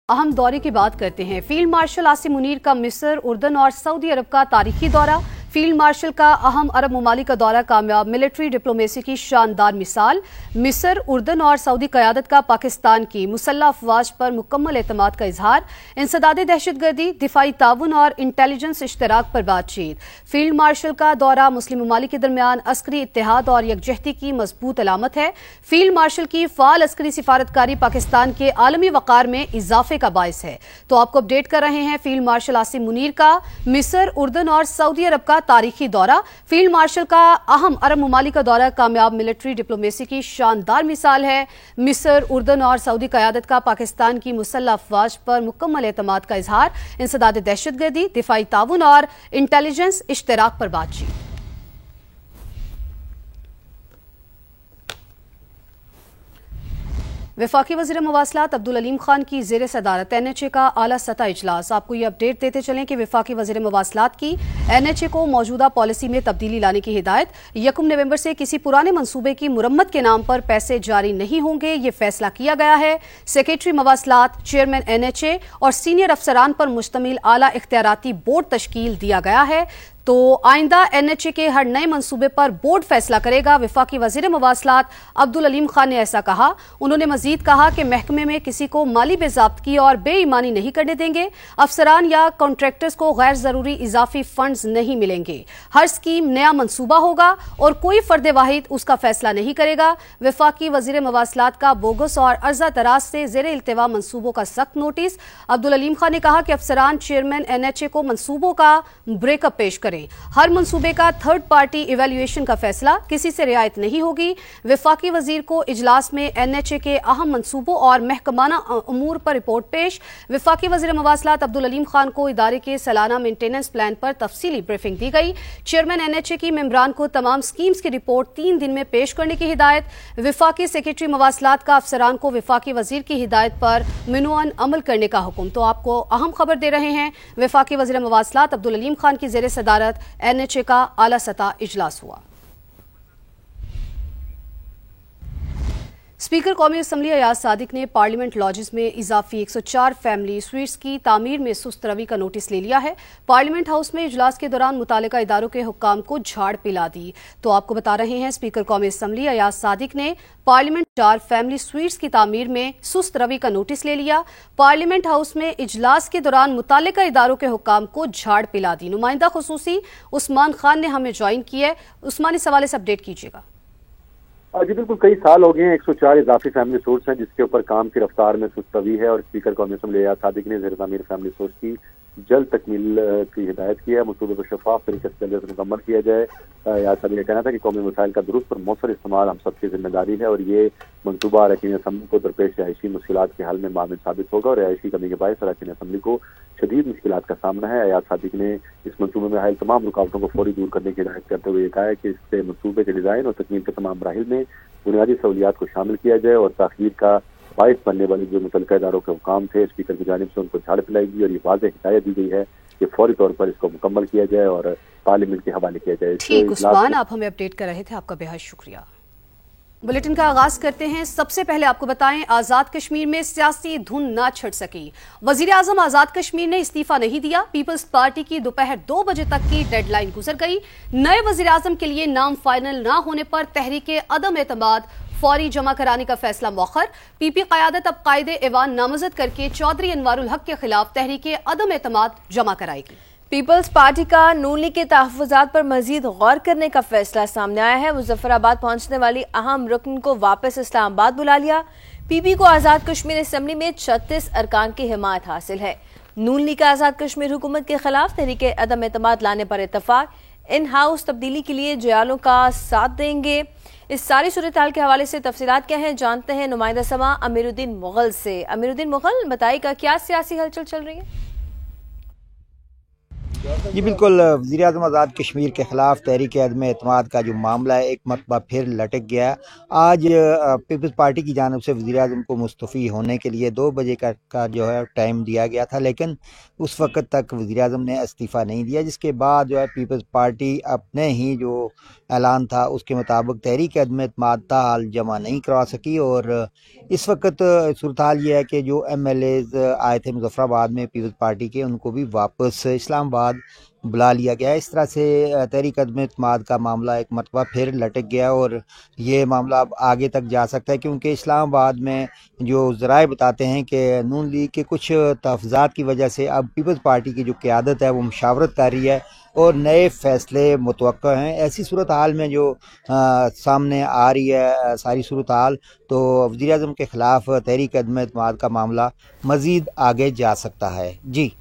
अहम दौरे की बात करते हैं। फील्ड मार्शल आसिम मुनीर का मिस्र, उर्दन और सऊदी अरब का तारीखी दौरा। फील्ड मार्शल का अहम अरब ममालिक का दौरा कामयाब मिलिट्री डिप्लोमेसी की शानदार मिसाल। मिस्र, उर्दन और सऊदी क़यादत का पाकिस्तान की मुसल्लह अफवाज पर मुकम्मल एतमाद का इजहार। इंसदाद दहशतगर्दी, दिफाई ताउन और इंटेलिजेंस इश्तराक पर बातचीत। फील्ड मार्शल का दौरा मुस्लिम ममालिक के दरमियान अस्करी इत्तेहाद और यकजहती की मजबूत अलामत है। फील्ड मार्शल की फाल अस्करी सिफारतकारी पाकिस्तान के आलमी वक़ार में इजाफे का बायस है। तो आपको अपडेट कर रहे हैं फील्ड मार्शल आसिम मुनीर का मिस्र, उर्दन और सऊदी अरब का तारीखी दौरा। फील्ड मार्शल का अहम अरब ममालिक का दौरा कामयाब मिलिट्री डिप्लोमेसी की शानदार मिसाल है। मिस्र, उर्दन और सऊदी क़यादत का पाकिस्तान की मुसल्लह अफवाज पर मुकम्मल एतमाद का इजहार। इंसदाद दहशतगर्दी, दिफाई ताउन और इंटेलिजेंस इश्तराक पर बातचीत। वफाकी वज़ीर मवासलात अब्दुल अलीम खान की ज़ेर सदारत NHA का आला सतह इजलास। आपको ये अपडेट देते चलें कि वफाकी वज़ीर मवासलात की NHA को मौजूदा पॉलिसी में तब्दीली लाने की हिदायत। 1 नवंबर से किसी पुराने मंसूबे की मुरम्मत के नाम पर पैसे जारी नहीं होंगे, ये फैसला किया गया है। सेक्रेटरी मवासलात, चेयरमैन NHA और सीनियर अफसरान पर मुश्तमिल आला इख्तियाराती बोर्ड तश्कील दिया गया है। तो आइंदा NHA के हर नए मंसूबे पर बोर्ड फैसला करेगा। वफाकी वज़ीर मवासलात अब्दुल अलीम खान ने ऐसा कहा। उन्होंने मजीद कहा कि महकमे में किसी को माली बेज़ाब्तगी और बेईमानी नहीं करने देंगे। अफसरान या कॉन्ट्रैक्टर्स को गैर ज़रूरी इजाफी फंड्स नहीं मिलेंगे। हर स्कीम नया मंसूबा होगा और कोई फर्द वाहिद उसका फैसला नहीं करेगा। वफाकी वज़ीर मवासलात का बोगस और अर्जा दराज से ज़ेर इल्तिवा मंसूबों का सख्त नोटिस। अब्दुल अलीम खान ने कहा कि अफसरान चेयरमैन NHA को मंसूबों का ब्रेकअप पेश करें। हर मंसूबे का थर्ड पार्टी इवैल्यूएशन का फैसला, किसी से रियायत नहीं होगी। वफाकी वजीर को इजलास में NHA के अहम मंसूबों और महकमाना अमूर पर रिपोर्ट पेश। वफाकी वजीर मवासलात अब्दुल अलीम खान को इदारे के सालाना मेंटेनेंस प्लान पर तफसीली ब्रीफिंग दी गई। चेयरमैन NHA की मेंबरान को तमाम स्कीम्स की रिपोर्ट 3 दिन में पेश करने की हिदायत। वफाकी सेक्रेटरी मवासलात का अफसरान को वफाकी वजीर की हिदायत पर मिनुअन अमल करने का हुक्म। तो आपको अहम खबर दे रहे हैं, वफाकी वजीर मवासलात अब्दुल अलीम खान की ज़ेर सदारत NHA का आला सतह इजलास हुआ। स्पीकर कौमी असम्बली अयाज सादिक ने पार्लियामेंट लॉजेस में इजाफी 104 फैमिली स्वीट्स की तामीर में सुस्त रवि का नोटिस ले लिया है। पार्लियामेंट हाउस में इजलास के दौरान मुतालिका इदारों के हुक्काम को झाड़ पिला दी। तो आपको बता रहे हैं, स्पीकर कौमी असम्बली अयाज सादिक ने पार्लियामेंट 4 फैमिली स्वीट्स की तामीर में सुस्त रवि का नोटिस ले लिया। पार्लियामेंट हाउस में इजलास के दौरान मुतालिका इदारों के हुक्काम को झाड़ पिला दी। नुमाइंदा खुसूसी उस्मान खान ने हमें ज्वाइन किया है। उस्मान, इस हवाले से अपडेट कीजिएगा। जी बिल्कुल, कई साल हो गए हैं। 104 इजाफी फैमिली सोर्स हैं जिसके ऊपर काम की रफ्तार में सुस्त रवि है और स्पीकर कौमी असम्बली अयाज सादिक ने ज़ेर तामीर फैमिली सोर्स की जल्द तकमील की हिदायत की है। मंसूबे को शफाफ तरीके से जल्द मुकम्मल किया जाए। अयाज सादिक ने कहना था कि कौमी मसाइल का दुरुस्त और मौसर इस्तेमाल हम सबकी जिम्मेदारी है और ये मनसूबा अरकान असम्बली को दरपेश रिहायशी मुश्किलात के हल में मामिल साबित होगा और रिहायशी कमी के बायस अरकान असम्बली को शदीद मुश्किलात का सामना है। अयाज सादिक ने इस मनसूबे में हायल तमाम रुकावटों को फौरी दूर करने की हिदायत करते हुए कहा है कि इससे मनसूबे के डिज़ाइन और तकमील के तमाम मराहिल में बुनियादी सहूलियात को शामिल किया जाए और ताख़ीर का बायस बनने वाले जो मुतल्लिका इदारों के हुक्काम थे, स्पीकर की जानिब से उनको झाड़ पिलाएगी और ये वाज़ेह हिदायत दी गई है कि फौरी तौर पर इसको मुकम्मल किया जाए और पार्लियामेंट के हवाले किया जाए। ठीक उस्मान, आप हमें अपडेट कर रहे थे, आपका बेहद शुक्रिया। बुलेटिन का आगाज करते हैं। सबसे पहले आपको बताएं, आजाद कश्मीर में सियासी धुन ना छिड़ सकी। वजीर आजम आजाद कश्मीर ने इस्तीफा नहीं दिया। पीपल्स पार्टी की दोपहर 2 बजे तक की डेडलाइन गुजर गई। नए वजीर आजम के लिए नाम फाइनल ना होने पर तहरीके अदम एतमाद फौरी जमा कराने का फैसला मौखर। PP क़यादत अब कायदे ऐवान नामजद करके चौधरी अनवारुल हक के खिलाफ तहरीके अदम एतमाद जमा कराएगी। पीपल्स पार्टी का नून लीग के तहफ़्फ़ुज़ात पर मजीद गौर करने का फैसला सामने आया है। मुजफ्फराबाद पहुंचने वाली अहम रुकन को वापस इस्लामाबाद बुला लिया। PP को आज़ाद कश्मीर असम्बली में 36 अरकान की हिमायत हासिल है। नून लीग का आज़ाद कश्मीर हुकूमत के खिलाफ तहरीके अदम एतमाद लाने पर इत्तफाक। इन हाउस तब्दीली के लिए जयालों का साथ देंगे। इस सारी सूरत हाल के हवाले से तफसीलात क्या हैं, जानते हैं नुमाइंदा समा अमीरुद्दीन मुगल से। अमीरुद्दीन मुगल, बताइएगा क्या सियासी हलचल चल रही है? जी बिल्कुल, वज़ीर आज़म आज़ाद कश्मीर के ख़िलाफ़ तहरीक अदम एतमाद का जो मामला है एक मरतबा फिर लटक गया। आज पीपल्स पार्टी की जानिब से वज़ीर आज़म को मुस्तफ़ी होने के लिए 2 बजे का जो है टाइम दिया गया था, लेकिन उस वक़्त तक वज़ीर आज़म ने इस्तीफ़ा नहीं दिया, जिसके बाद जो है पीपल्स पार्टी अपने ही जो ऐलान था उसके मुताबिक तहरीक अदम एतमाद ताहाल जमा नहीं करवा सकी और इस वक्त सूरत हाल ये है कि जो MLAs आए थे मुजफ्फराबाद में पीपल्स पार्टी के, उनको भी वापस इस्लामाबाद बुला लिया गया है। इस तरह से तहरीक अदम एतमाद का मामला एक मरतबा फिर लटक गया और ये मामला अब आगे तक जा सकता है, क्योंकि इस्लामाबाद में जो ज़राए बताते हैं कि नून लीग के कुछ तहफ़्फ़ुज़ात की वजह से अब पीपल्स पार्टी की जो क़यादत है वो मुशावरत कर रही है और नए फ़ैसले मुतवक्का हैं। ऐसी सूरत हाल में जो सामने आ रही है सारी सूरत हाल, तो वज़ीर आज़म के ख़िलाफ़ तहरीक अदम एतमाद का मामला मज़ीद आगे जा सकता है। जी,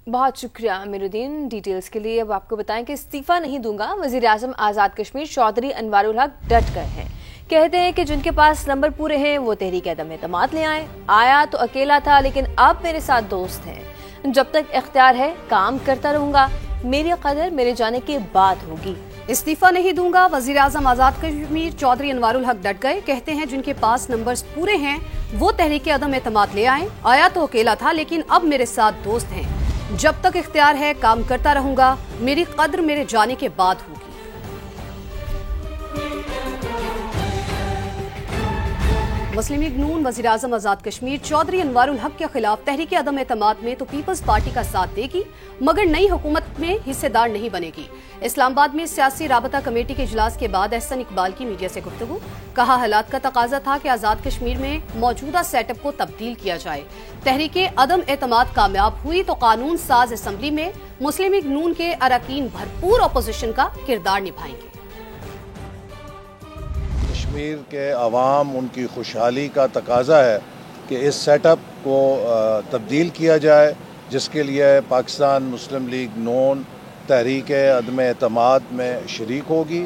बहुत शुक्रिया अमीरुद्दीन डिटेल्स के लिए। अब आपको बताएं कि इस्तीफा नहीं दूंगा, वज़ीर आज़म आज़ाद कश्मीर चौधरी अनवारुल हक डट गए हैं। कहते हैं कि जिनके पास नंबर पूरे हैं वो तहरीक अदम एतमाद ले आए। आया तो अकेला था लेकिन अब मेरे साथ दोस्त हैं। जब तक इख्तियार है काम करता रहूंगा, मेरी कदर मेरे जाने के बाद होगी। इस्तीफा नहीं दूंगा, वजीर आजम आजाद कश्मीर चौधरी अनवारुल हक डट गए। कहते हैं जिनके पास नंबर्स पूरे हैं वो तहरीक अदम एतमाद ले आए। आया तो अकेला था लेकिन अब मेरे साथ दोस्त हैं। जब तक इख्तियार है काम करता रहूंगा, मेरी कद्र मेरे जाने के बाद होगी। मुस्लिम लीग नून वज़ीर आज़म आज़ाद कश्मीर चौधरी अनवारुल हक के खिलाफ तहरीक अदम एतमाद में तो पीपल्स पार्टी का साथ देगी मगर नई हुकूमत में हिस्सेदार नहीं बनेगी। इस्लामाबाद में सियासी राबता कमेटी के इजलास के बाद एहसन इकबाल की मीडिया से गुफ्तगू। कहा हालात का तकाजा था कि आज़ाद कश्मीर में मौजूदा सेटअप को तब्दील किया जाए। तहरीक अदम एतमाद कामयाब हुई तो कानून साज असम्बली में मुस्लिम लीग नून के अरकान भरपूर अपोजिशन का किरदार निभाएंगे। कश्मीर के अवाम उनकी खुशहाली का तकाजा है कि इस सेटअप को तब्दील किया जाए, जिसके लिए पाकिस्तान मुस्लिम लीग नून तहरीक अदम एतमाद में शरीक होगी।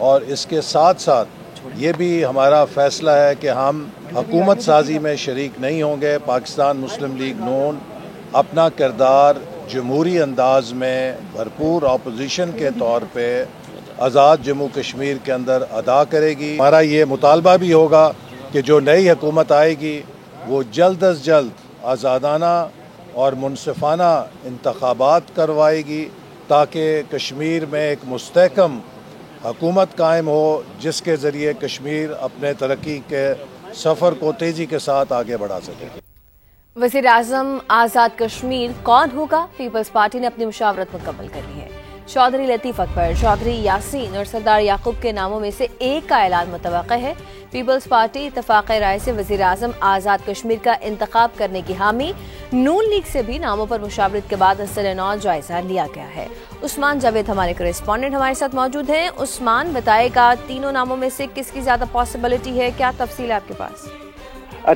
और इसके साथ साथ ये भी हमारा फ़ैसला है कि हम हुकूमत साजी में शरीक नहीं होंगे। पाकिस्तान मुस्लिम लीग नून अपना किरदार जमहूरी अंदाज में भरपूर अपोजिशन के तौर पे आज़ाद जम्मू कश्मीर के अंदर अदा करेगी। हमारा ये मुतालबा भी होगा कि जो नई हुकूमत आएगी वो जल्द अज जल्द आज़ादाना और मुनसिफाना इंतखाबात करवाएगी ताकि कश्मीर में एक मुस्तहकम हुकूमत कायम हो, जिसके ज़रिए कश्मीर अपने तरक्की के सफ़र को तेज़ी के साथ आगे बढ़ा सके। वज़ीर आज़म आज़ाद कश्मीर कौन होगा? पीपल्स पार्टी ने अपनी मुशावरत मुकम्मल कर ली है। चौधरी लतीफ़ अकबर, चौधरी यासीन और सरदार याकूब के नामों में से एक का ऐलान मुतवक्का है। पीपल्स पार्टी इत्तफ़ाक़ राय से वज़ीर आज़म आज़ाद कश्मीर का इंतखाब करने की हामी। नून लीग से भी नामों पर मुशावरत के बाद असर-ए-नौ जायजा लिया गया है। उस्मान जावेद हमारे करेस्पॉन्डेंट हमारे साथ मौजूद हैं। उस्मान, बताएगा तीनों नामों में से किसकी ज्यादा पॉसिबिलिटी है, क्या तफसील है आपके पास?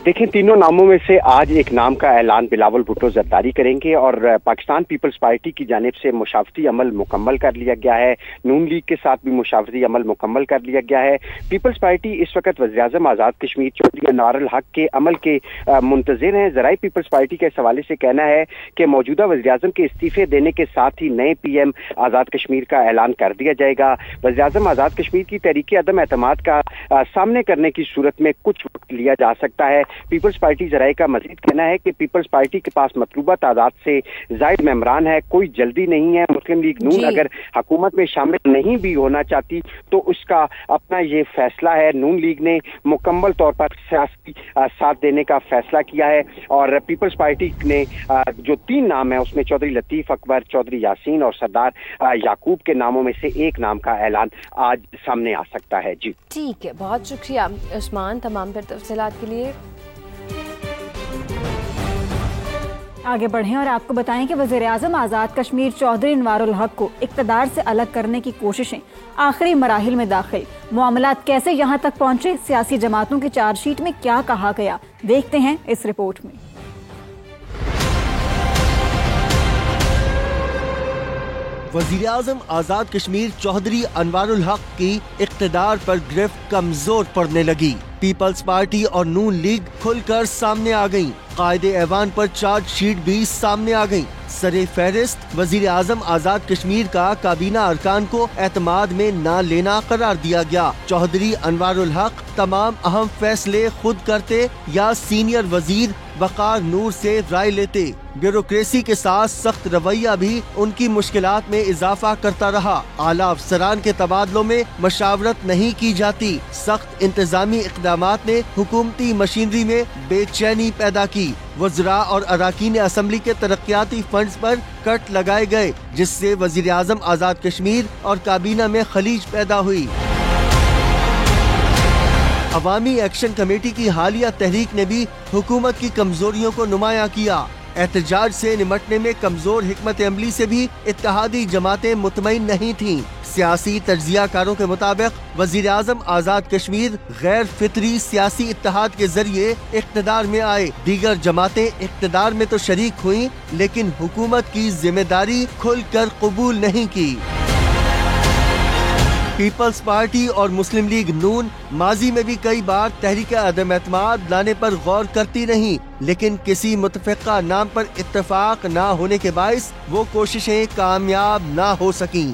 देखें, तीनों नामों में से आज एक नाम का ऐलान बिलावल भुट्टो जरदारी करेंगे और पाकिस्तान पीपल्स पार्टी की जानिब से मुशावरती अमल मुकम्मल कर लिया गया है। नून लीग के साथ भी मुशावरती अमल मुकम्मल कर लिया गया है। पीपल्स पार्टी इस वक्त वज़ीर आज़म आज़ाद कश्मीर चौधरी अनवारुल हक के अमल के मुंतज़िर हैं। ज़राए पीपल्स पार्टी के इस हवाले से कहना है कि मौजूदा वज़ीर आज़म के इस्तीफे देने के साथ ही नए PM आज़ाद कश्मीर का ऐलान कर दिया जाएगा। वज़ीर आज़म आज़ाद कश्मीर की तहरीक अदम एतमाद का सामने करने की सूरत में कुछ वक्त लिया जा सकता है। पीपल्स पार्टी ज़राए का मजीद कहना है कि पीपल्स पार्टी के पास मतलूबा तादाद से ज़ायद मेंबरान है, कोई जल्दी नहीं है। मुस्लिम लीग नून अगर हुकूमत में शामिल नहीं भी होना चाहती तो उसका अपना ये फैसला है। नून लीग ने मुकम्मल तौर पर सियासी साथ देने का फैसला किया है और पीपल्स पार्टी ने जो 3 नाम है उसमें चौधरी लतीफ़ अकबर, चौधरी यासीन और सरदार याकूब के नामों में से एक नाम का ऐलान आज सामने आ सकता है। जी ठीक है, बहुत शुक्रिया उस्मान तमाम तर तफसीलात के लिए। आगे बढ़ें और आपको बताएं कि वज़ीर आज़म आज़ाद कश्मीर चौधरी अनवारुल हक को इक़्तिदार से अलग करने की कोशिशें आखिरी मराहिल में दाखिल। मामलात कैसे यहाँ तक पहुँचे, सियासी जमातों की चार्जशीट में क्या कहा गया, देखते हैं इस रिपोर्ट में। वज़ीर आज़म आज़ाद कश्मीर चौधरी अनवारुल हक की इक़्तिदार पर गिरफ्त कमजोर पड़ने लगी। पीपल्स पार्टी और नून लीग खुलकर सामने आ गयी। कायदे ऐवान पर चार्जशीट भी सामने आ गयी। सरे फहरिस्त वज़ीर आज़म आज़ाद कश्मीर का काबीना अरकान को एतमाद में न लेना करार दिया गया। चौधरी अनवारुल हक तमाम अहम फैसले खुद करते या सीनियर वजीर वकार नूर से राय लेते। ब्यूरोक्रेसी के साथ सख्त रवैया भी उनकी मुश्किलात में इजाफा करता रहा। आला अफसरान के तबादलों में मशावरत नहीं की जाती। सख्त इंतजामी इक़दामात ने हुकूमती मशीनरी में बेचैनी पैदा की। वज़रा और अराकीन असम्बली के तरक्याती फंड्स पर कट लगाए गए, जिससे वज़ीर आज़म आज़ाद कश्मीर और काबीना में खलीज पैदा हुई। अवामी एक्शन कमेटी की हालिया तहरीक ने भी हुकूमत की कमजोरियों को नुमाया किया। एहतजाज से निमटने में कमजोर हिकमत अमली से भी इत्तेहादी जमातें मुतमईन नहीं थीं। सियासी तज्जियाकारों के मुताबिक वज़ीर आज़म आज़ाद कश्मीर गैर फितरी सियासी इत्तेहाद के जरिए इक़्तिदार में आए। दीगर जमातें इक़्तिदार में तो शरीक हुईं, लेकिन हुकूमत की जिम्मेदारी खुल कर कबूल नहीं की। पीपल्स पार्टी और मुस्लिम लीग नून माजी में भी कई बार तहरीक अदम एतमाद लाने पर गौर करती रहीं, लेकिन किसी मुतफ़िक़ा नाम पर इत्तेफाक ना होने के बाइस वो कोशिशें कामयाब ना हो सकीं।